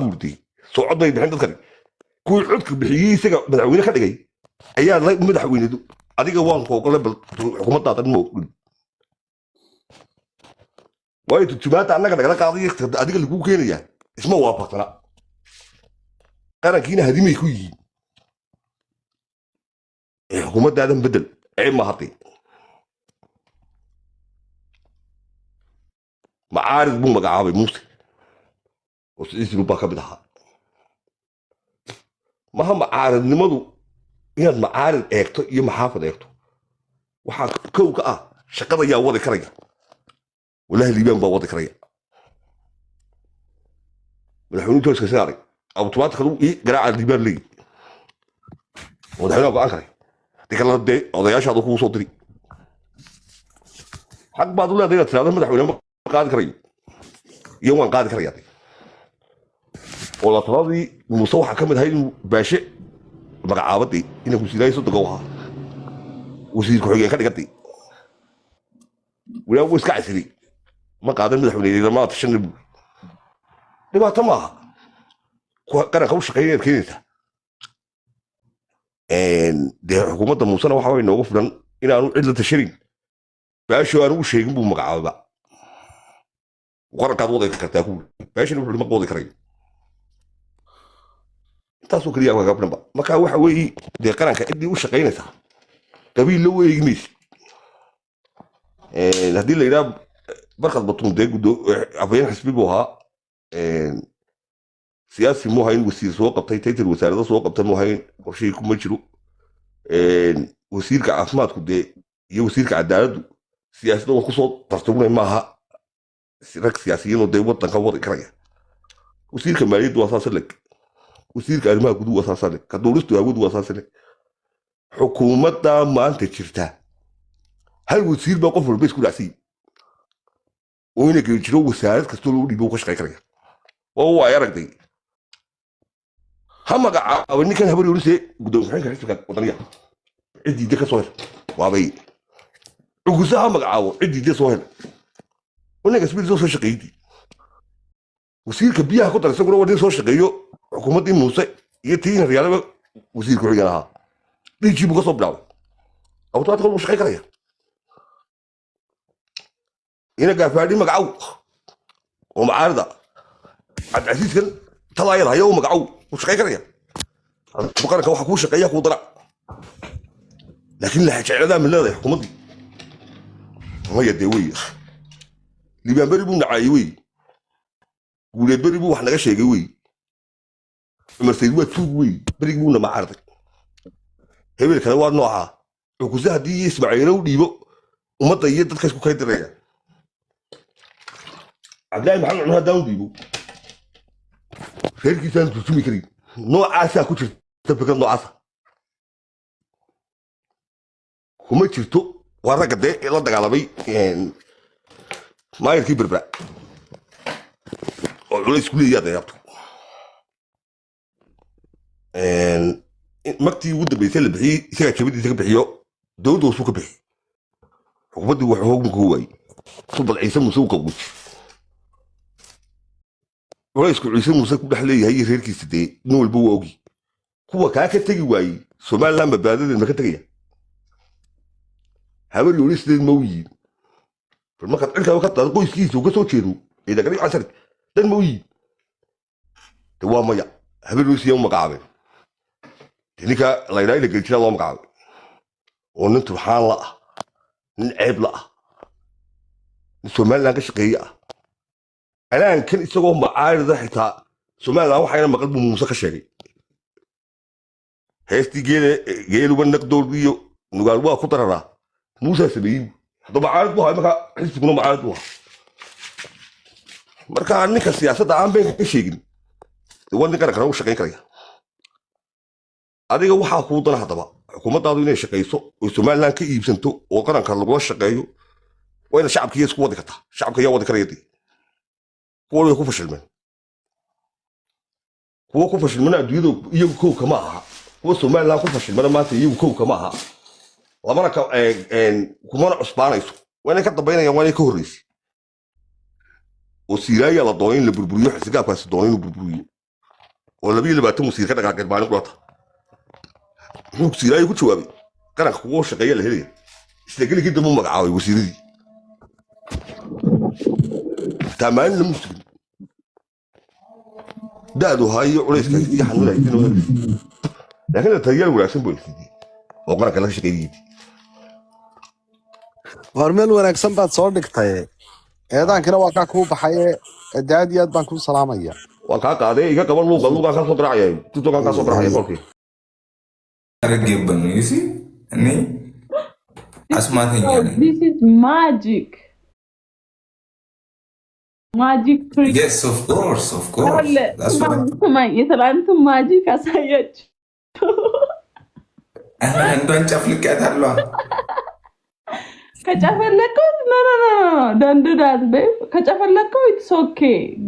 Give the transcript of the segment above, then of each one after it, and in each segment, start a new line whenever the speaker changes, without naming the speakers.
buurtay soo cod bay bixin dadkan kuwii codka bixiyey isaga madaxweyne ka dhigay ayaa la madaxweyneedu adiga waan ku ogolay bal xukuumadda ma ogol waayo tumaata annaga nagala qaaday adiga lagu keenaya isma waafaqsana qarankiina hadimay ku yihiin xukuumadda bedel ay ma hatay معارض مو مقعابي موسى وسيسلو باكا بدها ما هم معارض نمدو إن معارض إيكتو يا محافظ إيكتو وحا كوكا شقضا يا وضي كريا ولا اللي بيان بوضي كريا والحنون توس كساري أو توات خلو إيه قراعة الليبان لي ودحنا بقى كري ديك الله دي وضياش هذا هو صدري حق بعض ولا دينا تلاقي مدحونا قاعد كريم يوم قاعد كريم والله تراضي المصوحة كمل هاي باشئ مقعابتي إنه وسيلة يصد جوها وسيلة كحجة كذا كذي ولا هو إسكاع سري ما قاعد المدح من إذا ما تشنب لما تماها كان خوش قيني كذا إن ده حكومة الموصلة وحاول نوقف لنا إن أنا عدة تشرين باشو أنا وش يجيبوا مقعبة وقرن وضعي كرتاكو باش نقول ما وضعي كريم تاسو كريا قبل ما كان waxa weey de qaranka idii u shaqeynaysa qabiil loo weeymis hadii la yiraahdo barqad batun de gudo afayeen xisbigu ahaa siyaasi mu hayn wasiir soo qabtay taytir wasaaradda soo qabtay mu hayn qorshay kuma jiro wasiirka caafimaadku de iyo wasiirka cadaaladdu siyaasadda ku soo tartamay maaha rag siyaasiyiin oo day wadanka wadi karaya wasiirka maaliyaddu waa asaas leg wasiirka arrimaha guduhu waa asaas leg ka dowladdu awood waa asaas leg xukuumadda maanta jirta hal wasiir baa qof walba isku dhacsiy oo inay jiro wasaarad kasta loo dhiibo ka shaqeyn karaya oo waa aragtay ha magacaabo ninkan habar yorisay gudoomiyaha xisbiga wadaniga cidii ka soo hel waabay ugusaha magacaabo cidii soo hel ونك اسبيل سو شقيدي وسيرك بيها كنت اسغرو ودي سو شقيو حكومتي موسى يتين ريال وسير كحيغاها ديجي بو كسو بلاو او تادخل مش شقي كريا هنا قافادي مقعو ومعارضه عبد العزيز كان طلايل هيو مقعو وشقي كريا بقرك waxa ku shaqeeya ku dara laakiin la xajacada min leedahay xukuumadii ma yadeeway لبيان بري بو نعاي وي ولاد بري بو wax naga sheegay way marseed waa tuug way bari buu ma arday hebel kale waa nooca xukuusa hadii ismaaciilo u dhiibo umada iyo dadka isku kay direeya abdaan maxamed cunha daaw dhiibo reerkiisaan ku tumi kari noocaasa ku jirta fikir noocaasa kuma jirto waa rag de la dagaalamay ما يركب بربع ولا يسكولي يا ديابتو مكتي ود بيتل بحي سيغا جبدي سيغا بحيو دودو سوق بحي حكومتي وحوق كوي صوب عيسى مسوق وجه ولا يسكو عيسى مسوق دحلي هي ريركي سدي نول بو اوغي كوا كا كتغي واي سومال لما بادل ما كتغيا هاول يوريس دي مويين marka cilka waqti qoyskiisa uga soo jeedo ida gari casar dan mooyi waa maya habeen siyo magacaabay ninka la ilaahay la gelin loo magacaabay oo nin turxaan la nin ceeb la Soomaaliland ka shaqeeya alaan kan isagoo macaarida xitaa Soomaaliland waxayna maqal buu Muuse ka sheegay heesti geelu naqdoodiyo nugaal waa ku darara Muuse sameeyay طبعا عارض بها ما حس يكونوا معارض بها marka ninka siyaasadda aan been ka sheegin wadin kara kara u shaqeyn karaya adiga waxa ku dan hadaba xukuumaddaadu inay shaqeyso oo Soomaaliland ka iibsanto oo qaranka lagu shaqeeyo wayna shacabkiisa isku wadi kartaa shacabka yaa wadi karayay kuwa ku fashilmana adduunyada iyagu koow kama aha kuwa Soomaaliland ku fashilmana maanta iyagu koow kama aha lamana ka kumana cusbaanayso waana ka dambeynayaan waana ka horreysay oo siiraaya la doonay la burburiyo xisgaabkaas doonay inuu burburiyo ولا بيجي اللي بعتهم مسير كان قاعد معنا قراطه مسير اي كنت شوابي كان اخوه شقيه اللي هي استقل كده مو مقعاوي وسيري تمام المسلم دادو هاي وليس كان حنولا يدينو لكن التريال ولا سنبو يسيدي وقرا كان شقيه
hormeel wanaagsan baad soo dhigtay eedaankina waa kaa kuu baxaye aad iyo aad baan kuu salaamaya
وكا قاده يغا قبل لوغا كان سو قراعي تو كان سو قراعي كلكي
رجبن يسي اني اسمعتني يعني
This is magic. Magic trick.
yes of course that's what
ስማኝ የትላንቱን ማጂክ አሳያች
انا عندن ጨፍልቀታለሁ
ከጨፈለከው ደንድዳት በይ ከጨፈለከው ኢትስ ኦኬ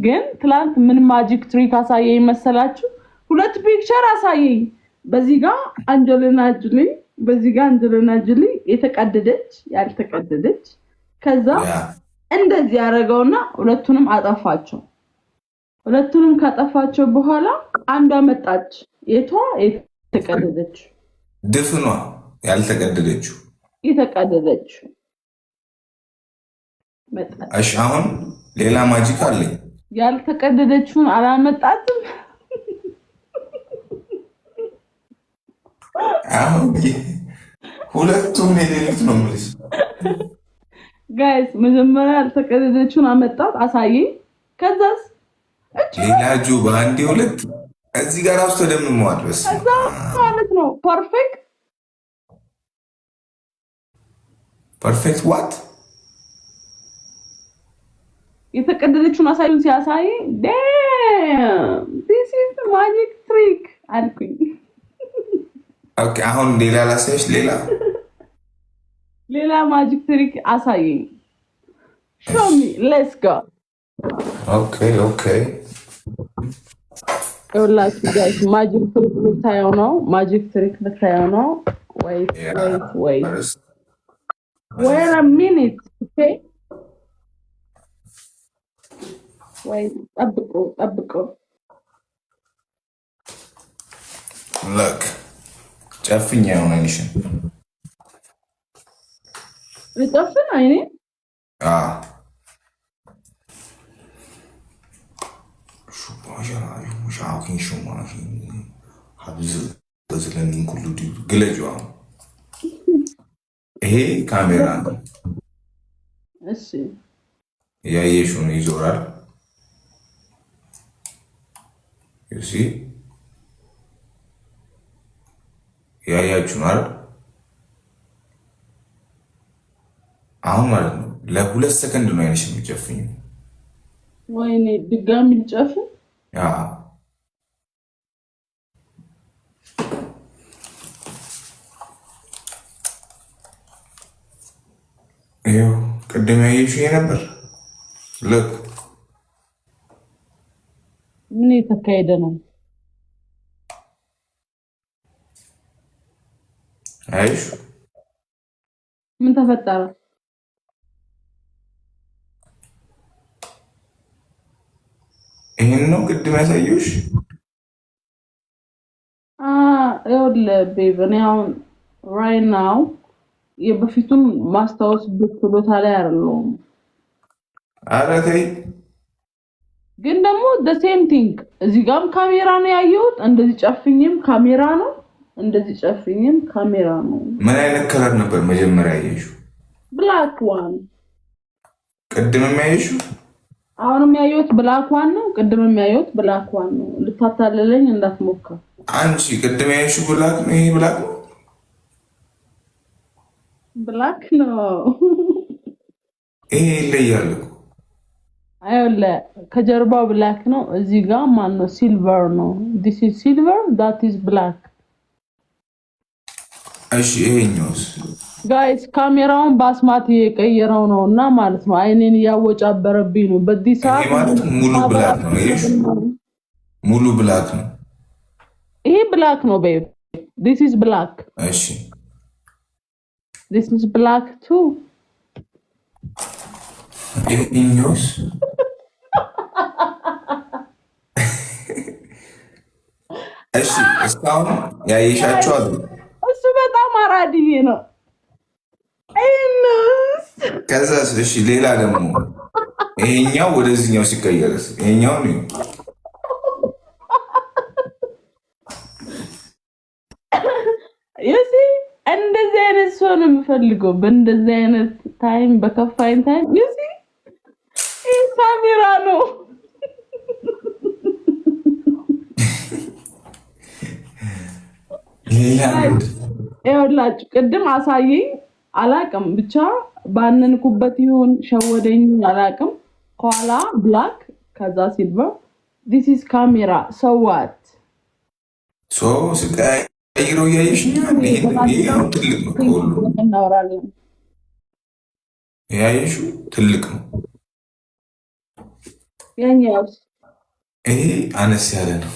ግን ትላንት ምን ማጂክ ትሪክ አሳየኝ መሰላችሁ ሁለት ፒክቸር አሳየኝ በዚህ ጋር አንጀሊና ጆሊ በዚህ ጋር አንጀሊና ጆሊ የተቀደደች ያልተቀደደች ከዛ እንደዚህ ያረጋውና ሁለቱንም አጠፋቸው ሁለቱንም ካጠፋቸው በኋላ አንዷ መጣች የቷ የተቀደደች
ድፍኗ ያልተቀደደችው
የተቀደደችው
እሺ አሁን ሌላ ማጂክ አለኝ
ያልተቀደደችውን አላመጣትም
አሁን ሁለቱም የሌሉት ነው ማለት
ጋይስ መጀመሪያ ያልተቀደደችውን አመጣት አሳየኝ ከዛስ
ሌላ ጁባ አንዴ ሁለት እዚህ ጋር አውስቶ ደምሟል በስ
ከዛ ማለት ነው
ፐርፌክት ዋት
የተቀደደችውን አሳዩን ሲያሳይ damn this is the magic trick አልኩኝ
ኦኬ አሁን ሌላ ላሳይሽ
ሌላ ማጂክ ትሪክ አሳየኝ show me let's go
okay
ሁላችሁ ጋይስ ማጂክ ትሪክ ልታየው ነው wait wait a minute okay wait ጠብቁ
look ጨፍኛ የሆነሽን
ልጨፍን አይኔ
ሻኪን ሹማሽ ሀብዝ ተዝለኒን ኩሉ ዲብ ግለጇ ይሄ ካሜራ ነው
እሺ
ያየሽውን ይዞራል you see ያያችሁ ነው አሁን ማለት ነው ለሁለት ሰከንድ ነው አይነሽ የሚጨፍኝ
ወይኔ ድጋሚ ልጨፍን
ያ ይኸው ቅድም ያየሽው ነበር ልክ
ምን የተካሄደ ነው
አይሽ
ምን ተፈጠረ
ይሄን ነው ቅድም ያሳየሽ
ቤብ እኔ አሁን right now የበፊቱን ማስታወስ ብትሎታ ላይ አይደለም
ኧረ ተይ
ግን ደግሞ the same thing እዚህ ጋርም ካሜራ ነው ያየሁት እንደዚህ ጨፍኝም ካሜራ ነው እንደዚህ ጨፍኝም ካሜራ ነው
ምን አይነት ከለር ነበር መጀመሪያ ያየሽው
black one
ቅድም ያየሽው
አሁንም ያየሁት black one ነው ቅድምም ያየሁት black one ነው ልታታለለኝ እንዳትሞክር
አንቺ ቅድም ያየሽው black ነው ይሄ black ነው
black ነው
ይሄ ይለያል እኮ
አይወለ ከጀርባው black ነው እዚህ ጋር ማን ነው silver ነው this is silver that is black
እሺ ይሄኛውስ
ጋይስ ካሜራውን ባስማት የቀየረው ነውና ማለት ነው አይኔን ያወጫበረብኝ ነው በዚህ ሰዓት
ሙሉ black ነው ይሄ ሙሉ black ነው
ይሄ black ነው babe this is black
እሺ
this is black too
ይሄኛውስ እሺ እስካሁን ያየሻቸው አሉ።
እሱ በጣም አራድዬ ነው።
ከዛስ? እሺ ሌላ ደግሞ ይሄኛው ወደዚህኛው ሲቀየርስ? ይሄኛው ነው
ዩሲ እንደዚህ አይነት ሰው ነው የምፈልገው። በእንደዚህ አይነት ታይም፣ በከፋኝ ታይም ዩሲ ይህ ካሜራ ነው። ይኸውላችሁ ቅድም አሳየኝ አላቅም፣ ብቻ ባነንኩበት ይሁን ሸወደኝ አላቅም። ከኋላ ብላክ ከዛ ሲልቨር ዲስ ኢዝ ካሜራ ሰዋት
ሶ ስቀይሮ እያየሽ ትልቅ ነው። ከሁሉ
እናወራለን።
ያየሹ ትልቅ ነው።
ያኛው
ይሄ አነስ ያለ ነው።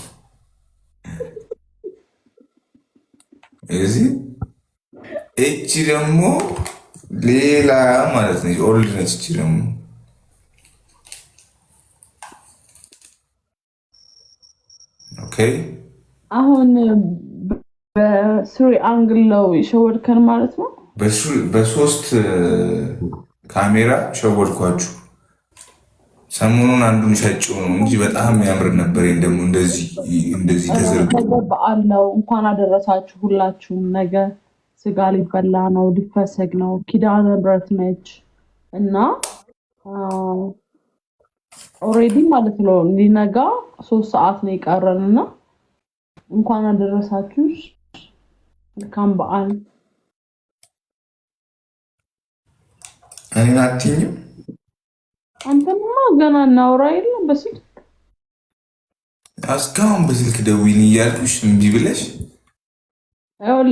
እዚህ እቺ ደግሞ ሌላ ማለት ነው። ኦልድ ነች። እቺ ደግሞ ኦኬ።
አሁን በስሪ አንግል ነው የሸወድከን ማለት ነው።
በሶስት ካሜራ ሸወድኳችሁ። ሰሞኑን አንዱን ሸጭው ነው እንጂ በጣም ያምር ነበር። ደግሞ እንደዚህ ተዘርግ
በዓል ነው። እንኳን አደረሳችሁ ሁላችሁም። ነገ ስጋ ሊበላ ነው፣ ሊፈሰግ ነው። ኪዳነ ምሕረት ነች እና ኦልሬዲ ማለት ነው ሊነጋ 3 ሰዓት ነው የቀረን እና እንኳን አደረሳችሁ። መልካም በዓል።
እኔን አትይኝም?
አንተማ ገና እናውራ የለም በስልክ
እስካሁን በስልክ ደውይልኝ እያልኩሽ እምቢ ብለሽ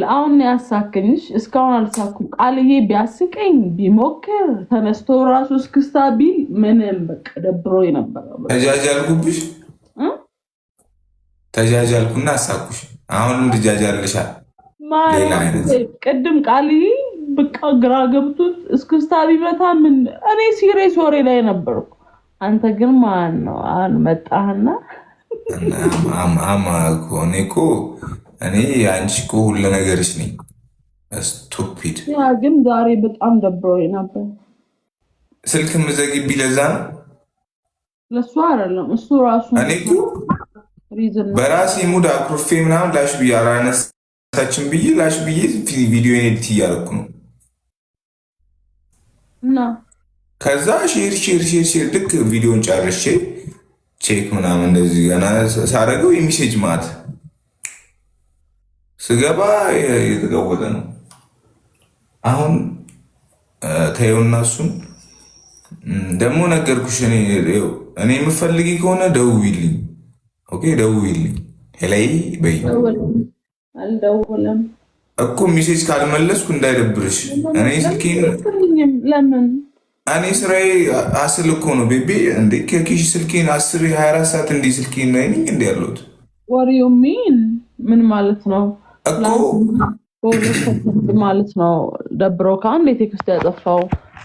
አሁን ያሳክንሽ። እስካሁን አልሳኩም። ቃልዬ ቢያስቀኝ ቢሞክር ተነስቶ ራሱ እስክስታ ቢል ምንም በቃ ደብሮኝ ነበር።
ተጃጃልኩብሽ፣ ተጃጃልኩና አሳኩሽ። አሁንም ትጃጃልሻል። ሌላ አይነት
ቅድም ቃልዬ በቃ ግራ ገብቶት እስክስታ ቢመታ ምን እኔ ሲሪየስ ወሬ ላይ ነበርኩ። አንተ ግን ማን ነው መጣህና
እኔ እኮ አንቺ እኮ ሁሉ ነገርሽ ነኝ። ስቱፒድ።
ያ ግን ዛሬ በጣም ደብሮኝ ነበር።
ስልክ ምዘግቢ ለዛ ነው
ለሱ አይደለም እሱ ራሱ
እኔ እኮ በራሴ ሙድ አኩርፌ ምናምን ላሽ ብዬ አራነሳችን ብዬ ላሽ ብዬ ቪዲዮ ኤዲት እያደረኩ ነው
እና ከዛ
ሼር ልክ ቪዲዮን ጨርሼ ቼክ ምናምን እንደዚህ ገና ሳረገው የሚሴጅ ማት ስገባ የተቀወጠ ነው። አሁን ተይውና እሱን ደግሞ ነገርኩሽ። እኔ የምፈልጊ ከሆነ ደውይልኝ። ኦኬ ደውይልኝ። ሄላይ በይ።
አልደውልም
እኮ ሜሴጅ ካልመለስኩ እንዳይደብርሽ። እኔ ስልኬን
ለምን
እኔ ስራዬ አስል እኮ ነው ቤቢ። እንዴ ከኪሽ ስልኬን 10-24 ሰዓት እንዲህ ስልኬን ላይ ነኝ እንዲ ያለሁት።
what do you mean? ምን ማለት ነው
እኮ
ማለት ነው? ደብሮ ከአንድ ቴክስት ያጠፋው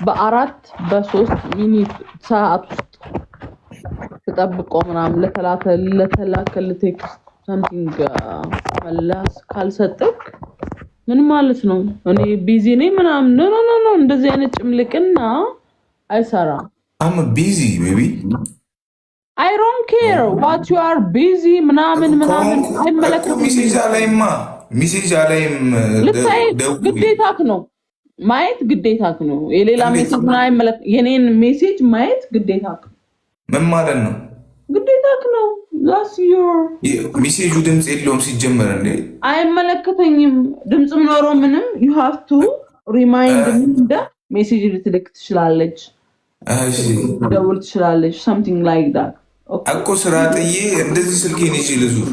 በ4-3 ሚኒት ሰዓት ውስጥ ተጠብቆ ምናምን ለተላከል ቴክስት ሰምቲንግ መላስ ካልሰጠክ ምን ማለት ነው? እኔ ቢዚ ነኝ ምናምን ኖ እንደዚህ አይነት ጭምልቅና አይሰራም።
I'm busy baby.
I don't care what you are busy ምናምን አይመለከትም።
ሚሴጅ አላይም
ግዴታክ ነው ማየት ግዴታክ ነው። የሌላ ሜሴጅ ምን አይመለከት። የኔን ሜሴጅ ማየት ግዴታክ ነው።
ምን ማለት ነው?
ግዴታክ ነው። that's your
ሚሴጁ ድምጽ የለውም ሲጀመር እንዴ?
አይመለከተኝም። ድምጽም ኖሮ ምንም you have to remind me እንደ ሜሴጅ ልትልክ ትችላለች።
እሺ
ደውል ትችላለች something like that።
እኮ ስራ ጥዬ እንደዚህ ስልኬን ይዤ ልዙር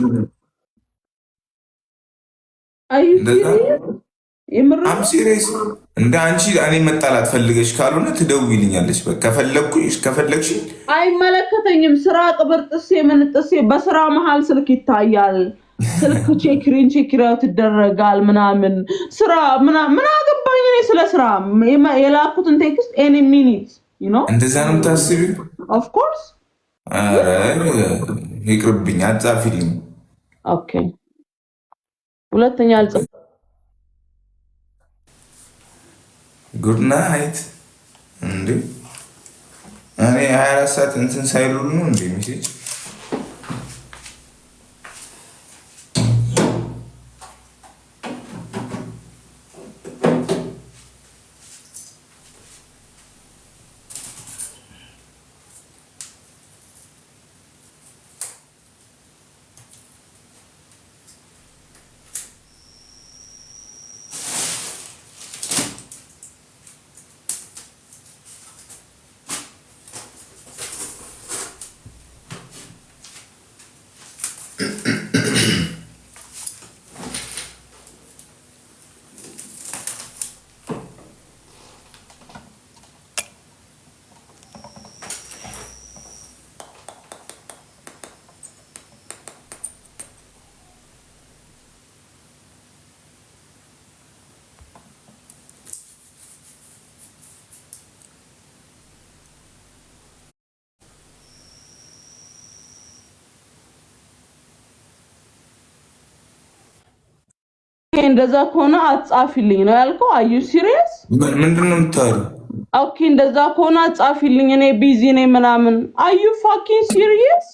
አም ሲሪየስ እንደ አንቺ እኔ መጣላት ፈልገሽ ካልሆነ ትደውይልኛለች። በቃ ከፈለግሽ
አይመለከተኝም። ስራ ቅብር ጥሴ ምን ጥሴ በስራ መሃል ስልክ ይታያል። ስልክ ቼክራውት ይደረጋል ምናምን ስራ ምን አገባኝ እኔ ስለ ስራ የላኩትን ቴክስት any minute you know
እንደዛ ነው የምታስቢው?
of course
ኧረ ይቅርብኝ አጻፊልኝ።
ኦኬ ሁለተኛ አልጽፍ
ጉድ ናይት እንዴ እኔ 24 ሰዓት እንትን ሳይሉሉ ነው እንዴ ሜሴጅ
እንደዛ ከሆነ አጻፊልኝ ነው ያልከው አዩ ሲሪየስ
ምንድነው የምታወሪው
ኦኬ እንደዛ ከሆነ አጻፊልኝ እኔ ቢዚ ነኝ ምናምን አዩ ፋኪንግ ሲሪየስ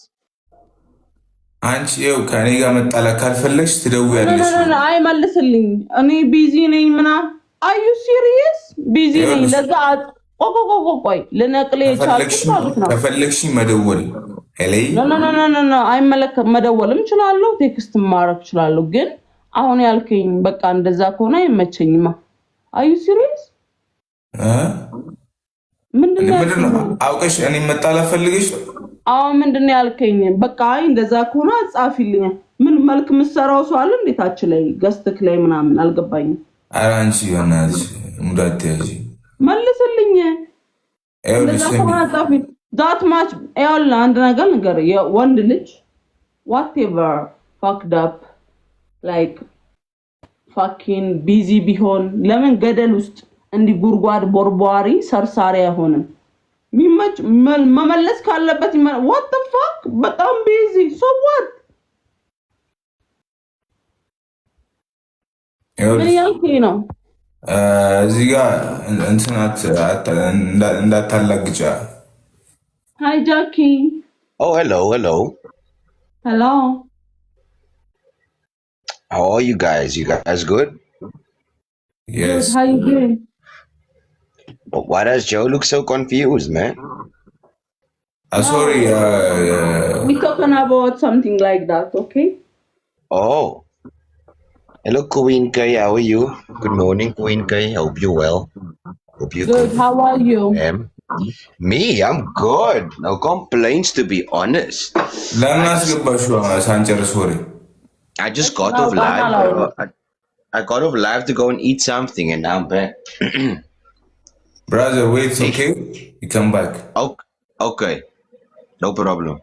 አንቺ ይኸው ከኔ ጋር መጣላ ካልፈለግሽ ትደውያለሽ
አይ መልስልኝ እኔ ቢዚ ነኝ ምናምን አዩ ሲሪየስ ቢዚ ነኝ ለዛ ቆይ ለነቅሌ ቻልኩት ነው
ከፈለግሽ መደወል ሄሌ
ኖ አይመለከት መደወልም እችላለሁ ቴክስት ማድረግ እችላለሁ ግን አሁን ያልከኝ በቃ እንደዛ ከሆነ አይመቸኝማ አዩ ሲሪየስ
ምንድነው አውቀሽ እኔ መጣላ ፈልገሽ
ምንድነው ያልከኝ በቃ እንደዛ ከሆነ አጻፊልኝ ምን መልክ ምሰራው ሰው አለ እንዴታች ላይ ገስትክ ላይ ምናምን አልገባኝም
ኧረ አንቺ በእናትሽ ሙዳት ያጂ
መልስልኝ እንደዛ ከሆነ አጻፊ ዛት ማች ያውላ አንድ ነገር የወንድ ልጅ whatever fucked up like fucking busy ቢሆን ለምን ገደል ውስጥ እንዲ ጉርጓድ ቦርቧሪ ሰርሳሪ አይሆንም ሚመች መመለስ ካለበት what the fuck በጣም busy so what ምን ያልከኝ ነው
እዚህ ጋር እንትናት እንዳታላግጫ
hi Jackie
Oh, hello.
hello
How are you guys? You guys good?
yes
how you doing
Why does Joe look so confused, man?
sorry
we talking about something like that okay
Oh. Hello, Queen Kay. How are you? Good morning, Queen Kay. Hope you're well. Hope you're
good how are you
Me, I'm good. No complaints, to be honest.
ለምን አስገባሽው ሳንጨርስ ወሬ
I just got off live. I got off live to go and eat something, and now I'm back.
brother wait okay you come back
Okay. No problem.